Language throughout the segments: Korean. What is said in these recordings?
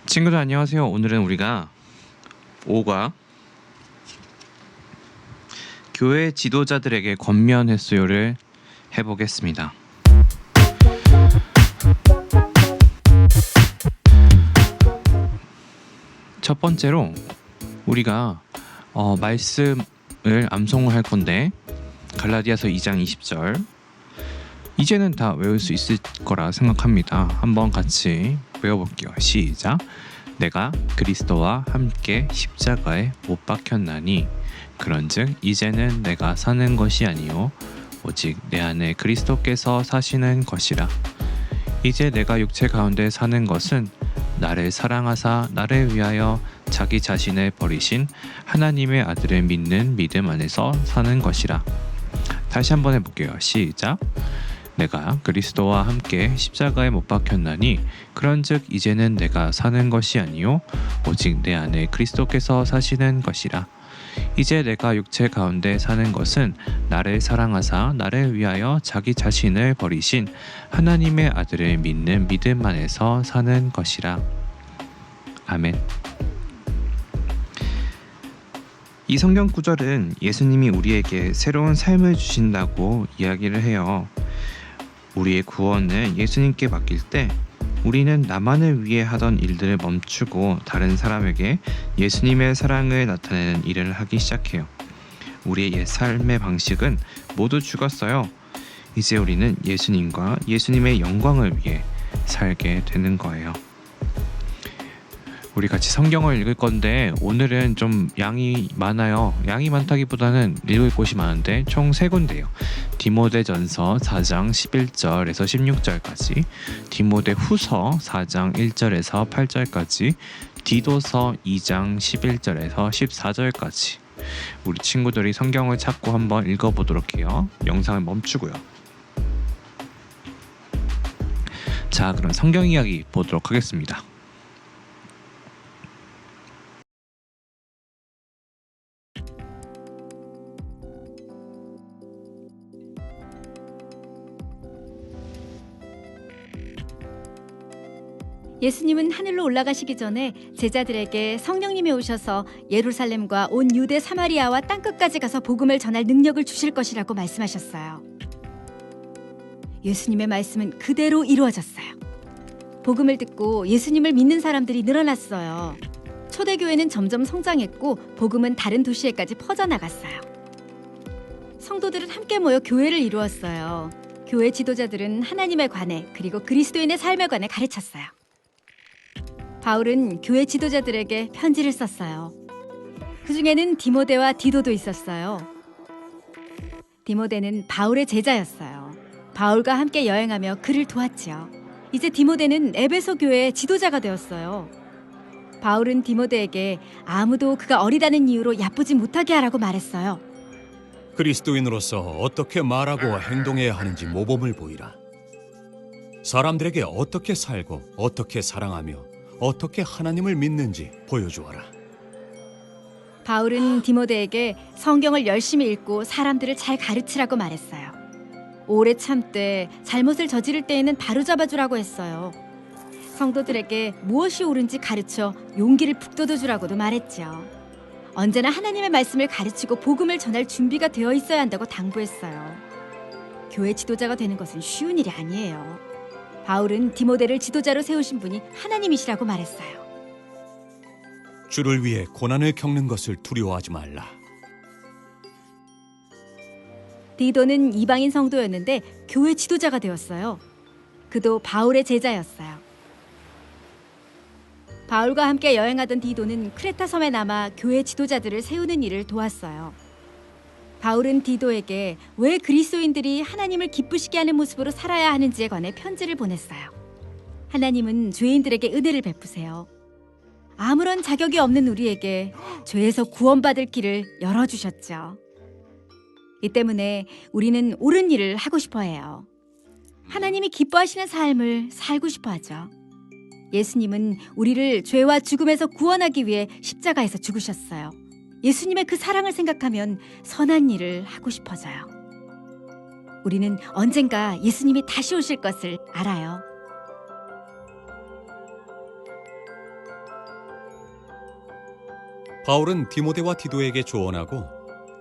친구들 안녕하세요. 오늘은 우리가 5과 교회 지도자들에게 권면했어요를 해보겠습니다. 첫 번째로 우리가 말씀을 암송을 할 건데, 갈라디아서 2장 20절 이제는 다 외울 수 있을 거라 생각합니다. 한번 같이 외워볼게요. 시작. 내가 그리스도와 함께 십자가에 못 박혔나니 그런즉 이제는 내가 사는 것이 아니요 오직 내 안에 그리스도께서 사시는 것이라. 이제 내가 육체 가운데 사는 것은 나를 사랑하사 나를 위하여 자기 자신을 버리신 하나님의 아들을 믿는 믿음 안에서 사는 것이라. 다시 한번 해볼게요. 시작. 내가 그리스도와 함께 십자가에 못 박혔나니 그런즉 이제는 내가 사는 것이 아니요 오직 내 안에 그리스도께서 사시는 것이라. 이제 내가 육체 가운데 사는 것은 나를 사랑하사 나를 위하여 자기 자신을 버리신 하나님의 아들을 믿는 믿음 안에서 사는 것이라. 아멘. 이 성경 구절은 예수님이 우리에게 새로운 삶을 주신다고 이야기를 해요. 우리의 구원을 예수님께 맡길 때 우리는 나만을 위해 하던 일들을 멈추고 다른 사람에게 예수님의 사랑을 나타내는 일을 하기 시작해요. 우리의 옛 삶의 방식은 모두 죽었어요. 이제 우리는 예수님과 예수님의 영광을 위해 살게 되는 거예요. 우리 같이 성경을 읽을 건데 오늘은 좀 양이 많아요. 양이 많다기보다는 읽을 곳이 많은데 총 3군데예요. 디모데전서 4장 11절에서 16절까지, 디모데후서 4장 1절에서 8절까지, 디도서 2장 11절에서 14절까지. 우리 친구들이 성경을 찾고 한번 읽어보도록 해요. 영상을 멈추고요. 자, 그럼 성경 이야기 보도록 하겠습니다. 예수님은 하늘로 올라가시기 전에 제자들에게 성령님이 오셔서 예루살렘과 온 유대 사마리아와 땅끝까지 가서 복음을 전할 능력을 주실 것이라고 말씀하셨어요. 예수님의 말씀은 그대로 이루어졌어요. 복음을 듣고 예수님을 믿는 사람들이 늘어났어요. 초대교회는 점점 성장했고 복음은 다른 도시에까지 퍼져나갔어요. 성도들은 함께 모여 교회를 이루었어요. 교회 지도자들은 하나님에 관해 그리고 그리스도인의 삶에 관해 가르쳤어요. 바울은 교회 지도자들에게 편지를 썼어요. 그 중에는 디모데와 디도도 있었어요. 디모데는 바울의 제자였어요. 바울과 함께 여행하며 그를 도왔지요. 이제 디모데는 에베소 교회의 지도자가 되었어요. 바울은 디모데에게 아무도 그가 어리다는 이유로 야쁘지 못하게 하라고 말했어요. 그리스도인으로서 어떻게 말하고 행동해야 하는지 모범을 보이라. 사람들에게 어떻게 살고 어떻게 사랑하며 어떻게 하나님을 믿는지 보여주어라. 바울은 디모데에게 성경을 열심히 읽고 사람들을 잘 가르치라고 말했어요. 오래 참되 잘못을 저지를 때에는 바로잡아주라고 했어요. 성도들에게 무엇이 옳은지 가르쳐 용기를 북돋워주라고도 말했죠. 언제나 하나님의 말씀을 가르치고 복음을 전할 준비가 되어 있어야 한다고 당부했어요. 교회 지도자가 되는 것은 쉬운 일이 아니에요. 바울은 디모데를 지도자로 세우신 분이 하나님이시라고 말했어요. 주를 위해 고난을 겪는 것을 두려워하지 말라. 디도는 이방인 성도였는데 교회 지도자가 되었어요. 그도 바울의 제자였어요. 바울과 함께 여행하던 디도는 크레타 섬에 남아 교회 지도자들을 세우는 일을 도왔어요. 바울은 디도에게 왜 그리스도인들이 하나님을 기쁘시게 하는 모습으로 살아야 하는지에 관해 편지를 보냈어요. 하나님은 죄인들에게 은혜를 베푸세요. 아무런 자격이 없는 우리에게 죄에서 구원받을 길을 열어주셨죠. 이 때문에 우리는 옳은 일을 하고 싶어 해요. 하나님이 기뻐하시는 삶을 살고 싶어 하죠. 예수님은 우리를 죄와 죽음에서 구원하기 위해 십자가에서 죽으셨어요. 예수님의 그 사랑을 생각하면 선한 일을 하고 싶어져요. 우리는 언젠가 예수님이 다시 오실 것을 알아요. 바울은 디모데와 디도에게 조언하고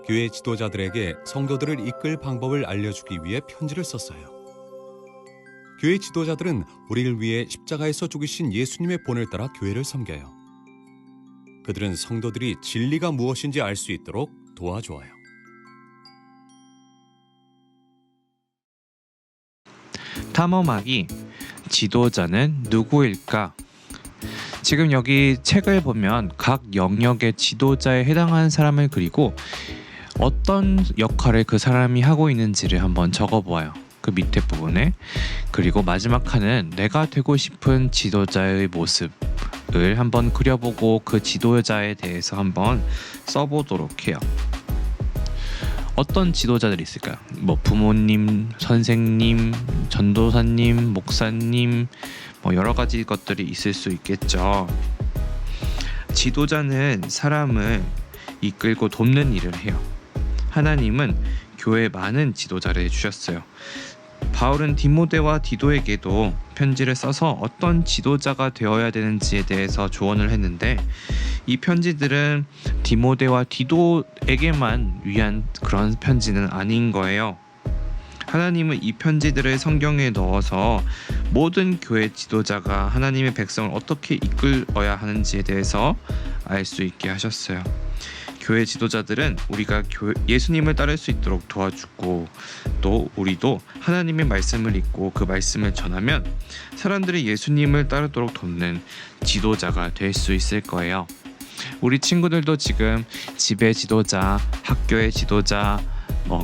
교회 지도자들에게 성도들을 이끌 방법을 알려주기 위해 편지를 썼어요. 교회 지도자들은 우리를 위해 십자가에서 죽으신 예수님의 본을 따라 교회를 섬겨요. 그들은 성도들이 진리가 무엇인지 알 수 있도록 도와주어요. 탐험하기, 지도자는 누구일까? 지금 여기 책을 보면 각 영역의 지도자에 해당하는 사람을 그리고 어떤 역할을 그 사람이 하고 있는지를 한번 적어보아요. 그 밑에 부분에. 그리고 마지막 칸은 내가 되고 싶은 지도자의 모습을 한번 그려보고 그 지도자에 대해서 한번 써보도록 해요. 어떤 지도자들이 있을까요? 뭐 부모님, 선생님, 전도사님, 목사님, 뭐 여러 가지 것들이 있을 수 있겠죠. 지도자는 사람을 이끌고 돕는 일을 해요. 하나님은 교회에 많은 지도자를 주셨어요. 바울은 디모데와 디도에게도 편지를 써서 어떤 지도자가 되어야 되는지에 대해서 조언을 했는데, 이 편지들은 디모데와 디도에게만 위한 그런 편지는 아닌 거예요. 하나님은 이 편지들을 성경에 넣어서 모든 교회 지도자가 하나님의 백성을 어떻게 이끌어야 하는지에 대해서 알 수 있게 하셨어요. 교회 지도자들은 우리가 예수님을 따를 수 있도록 도와주고, 또 우리도 하나님의 말씀을 읽고 그 말씀을 전하면 사람들이 예수님을 따르도록 돕는 지도자가 될 수 있을 거예요. 우리 친구들도 지금 집의 지도자, 학교의 지도자,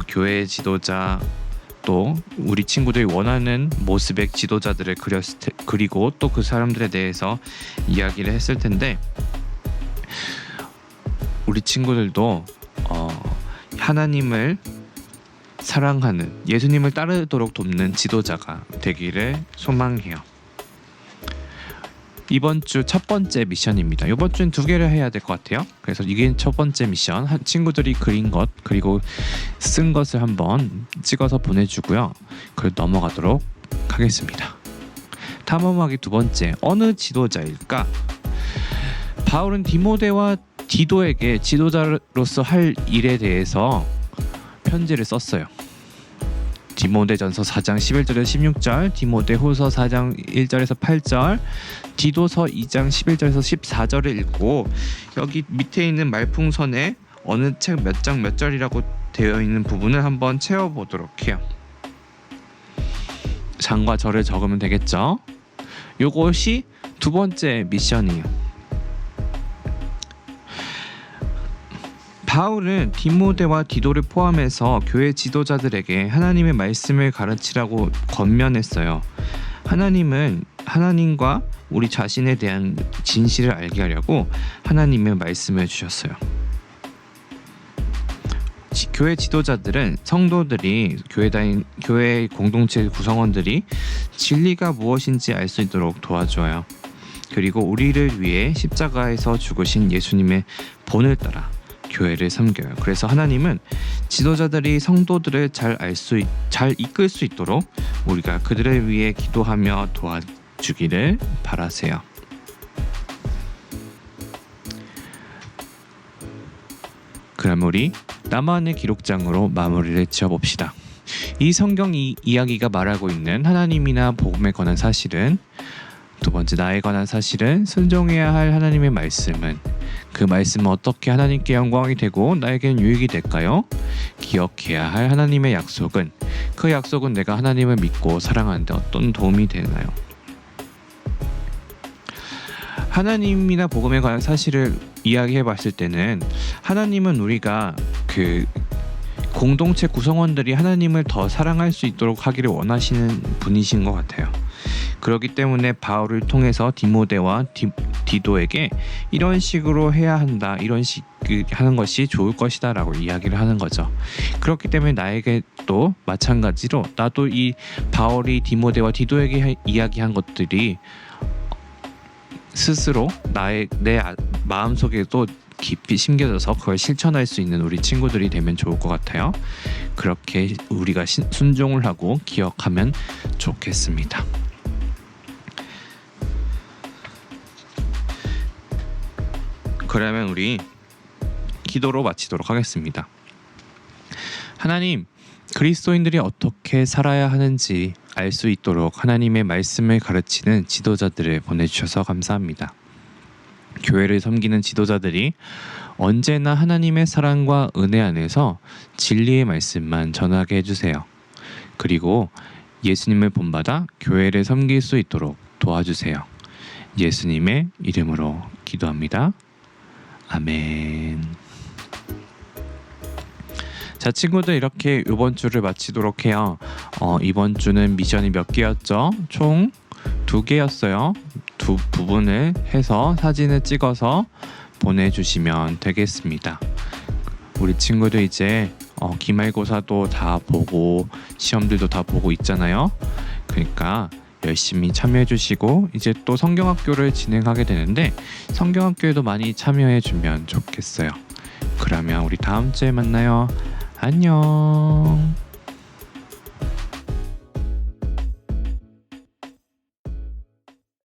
교회의 지도자, 또 우리 친구들이 원하는 모습의 지도자들을 그리고 또 그 사람들에 대해서 이야기를 했을 텐데, 우리 친구들도 하나님을 사랑하는, 예수님을 따르도록 돕는 지도자가 되기를 소망해요. 이번 주 첫 번째 미션입니다. 이번 주는 2개를 해야 될 것 같아요. 그래서 이게 첫 번째 미션, 친구들이 그린 것 그리고 쓴 것을 한번 찍어서 보내주고요. 그리고 넘어가도록 하겠습니다. 탐험하기 2번째, 어느 지도자일까? 바울은 디모데와 디도에게 지도자로서 할 일에 대해서 편지를 썼어요. 디모데전서 4장 11절에서 16절, 디모데후서 4장 1절에서 8절, 디도서 2장 11절에서 14절을 읽고, 여기 밑에 있는 말풍선에 어느 책 몇 장 몇 절이라고 되어 있는 부분을 한번 채워보도록 해요. 장과 절을 적으면 되겠죠. 요것이 2번째 미션이에요. 바울은 디모데와 디도를 포함해서 교회 지도자들에게 하나님의 말씀을 가르치라고 권면했어요. 하나님은 하나님과 우리 자신에 대한 진실을 알게 하려고 하나님의 말씀을 주셨어요. 교회 지도자들은 성도들이 교회 공동체 구성원들이 진리가 무엇인지 알 수 있도록 도와줘요. 그리고 우리를 위해 십자가에서 죽으신 예수님의 본을 따라 교회를 섬겨요. 그래서 하나님은 지도자들이 성도들을 잘 이끌 수 있도록 우리가 그들을 위해 기도하며 도와주기를 바라세요. 그럼 우리 나만의 기록장으로 마무리를 지어봅시다. 이 성경 이야기가 말하고 있는 하나님이나 복음에 관한 사실은, 2번째, 나에 관한 사실은, 순종해야 할 하나님의 말씀은, 그 말씀은 어떻게 하나님께 영광이 되고 나에게는 유익이 될까요? 기억해야 할 하나님의 약속은, 그 약속은 내가 하나님을 믿고 사랑하는데 어떤 도움이 되나요? 하나님이나 복음에 관한 사실을 이야기해 봤을 때는, 하나님은 우리가 그 공동체 구성원들이 하나님을 더 사랑할 수 있도록 하기를 원하시는 분이신 것 같아요. 그렇기 때문에 바울을 통해서 디모데와 디도에게 이런 식으로 해야 한다, 이런 식 하는 것이 좋을 것이다 라고 이야기를 하는 거죠. 그렇기 때문에 나에게 또 마찬가지로 나도 이 바울이 디모데와 디도에게 이야기한 것들이 스스로 내 마음속에도 깊이 심겨져서 그걸 실천할 수 있는 우리 친구들이 되면 좋을 것 같아요. 그렇게 우리가 순종을 하고 기억하면 좋겠습니다. 그러면 우리 기도로 마치도록 하겠습니다. 하나님, 그리스도인들이 어떻게 살아야 하는지 알 수 있도록 하나님의 말씀을 가르치는 지도자들을 보내주셔서 감사합니다. 교회를 섬기는 지도자들이 언제나 하나님의 사랑과 은혜 안에서 진리의 말씀만 전하게 해주세요. 그리고 예수님을 본받아 교회를 섬길 수 있도록 도와주세요. 예수님의 이름으로 기도합니다. 아멘. 자, 친구들, 이렇게 이번 주를 마치도록 해요. 이번 주는 미션이 몇 개였죠? 총 2개였어요. 두 부분을 해서 사진을 찍어서 보내주시면 되겠습니다. 우리 친구들 이제 기말고사도 다 보고 시험들도 다 보고 있잖아요. 그러니까 열심히 참여해 주시고 이제 또 성경학교를 진행하게 되는데 성경학교에도 많이 참여해 주면 좋겠어요. 그러면 우리 다음 주에 만나요. 안녕.